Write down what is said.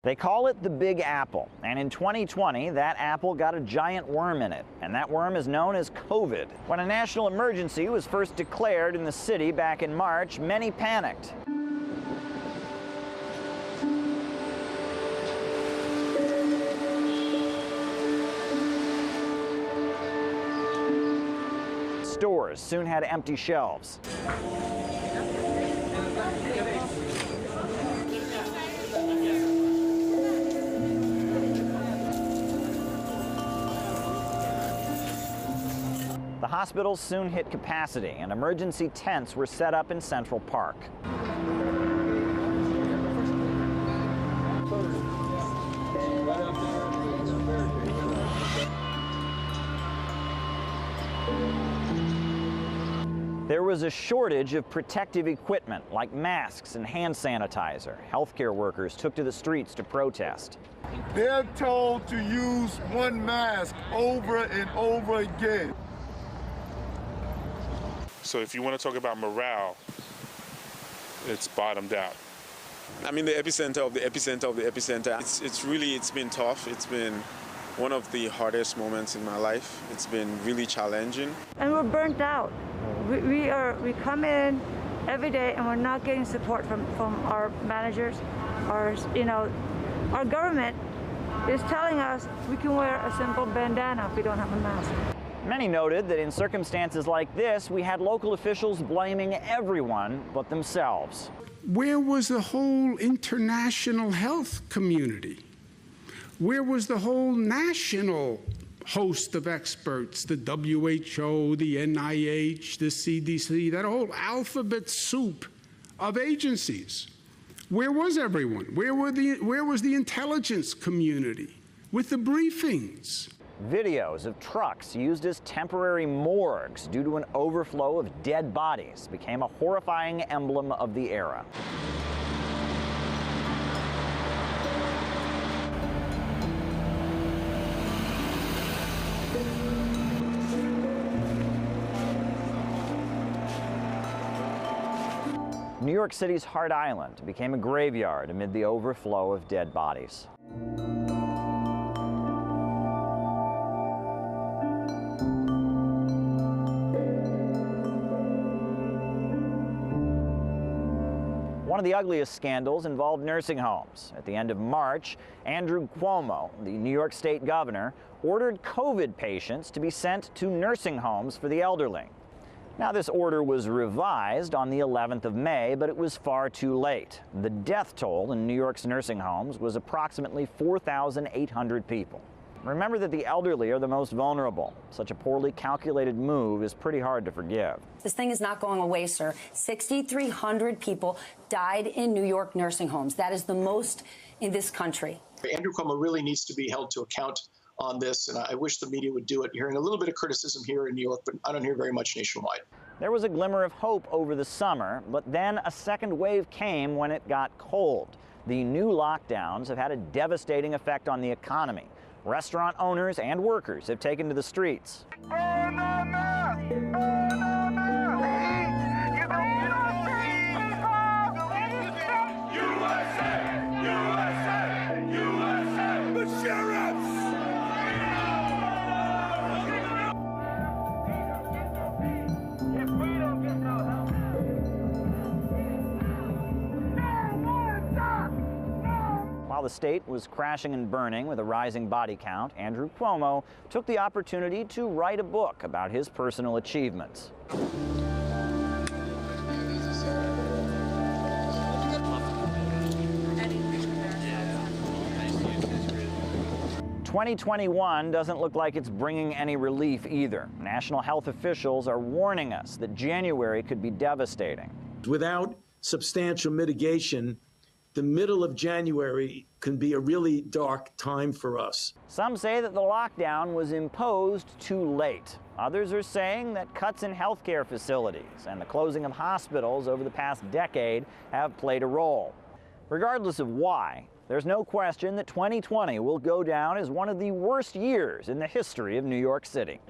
They call it the Big Apple, and in 2020, that apple got a giant worm in it, and that worm is known as COVID. When a national emergency was first declared in the city back in March, many panicked. Stores soon had empty shelves. The hospitals soon hit capacity, and emergency tents were set up in Central Park. There was a shortage of protective equipment like masks and hand sanitizer. Healthcare workers took to the streets to protest. They're told to use one mask over and over again. So if you want to talk about morale, it's bottomed out. I'm in the epicenter of the epicenter of the epicenter. It's been tough. It's been one of the hardest moments in my life. It's been really challenging. And we're burnt out. We come in every day and we're not getting support from our managers. Our government is telling us we can wear a simple bandana if we don't have a mask. Many noted that in circumstances like this, we had local officials blaming everyone but themselves. Where was the whole international health community? Where was the whole national host of experts, the WHO, the NIH, the CDC, that whole alphabet soup of agencies? Where was everyone? Where was the intelligence community with the briefings? Videos of trucks used as temporary morgues due to an overflow of dead bodies became a horrifying emblem of the era. New York City's Hart Island became a graveyard amid the overflow of dead bodies. One of the ugliest scandals involved nursing homes. At the end of March, Andrew Cuomo, the New York State governor, ordered COVID patients to be sent to nursing homes for the elderly. Now, this order was revised on the 11th of May, but it was far too late. The death toll in New York's nursing homes was approximately 4,800 people. Remember that the elderly are the most vulnerable. Such a poorly calculated move is pretty hard to forgive. This thing is not going away, sir. 6,300 people died in New York nursing homes. That is the most in this country. Andrew Cuomo really needs to be held to account on this, and I wish the media would do it. Hearing a little bit of criticism here in New York, but I don't hear very much nationwide. There was a glimmer of hope over the summer, but then a second wave came when it got cold. The new lockdowns have had a devastating effect on the economy. Restaurant owners and workers have taken to the streets. While the state was crashing and burning with a rising body count, Andrew Cuomo took the opportunity to write a book about his personal achievements. 2021 doesn't look like it's bringing any relief either. National health officials are warning us that January could be devastating. Without substantial mitigation, the middle of January can be a really dark time for us. Some say that the lockdown was imposed too late. Others are saying that cuts in healthcare facilities and the closing of hospitals over the past decade have played a role. Regardless of why, there's no question that 2020 will go down as one of the worst years in the history of New York City.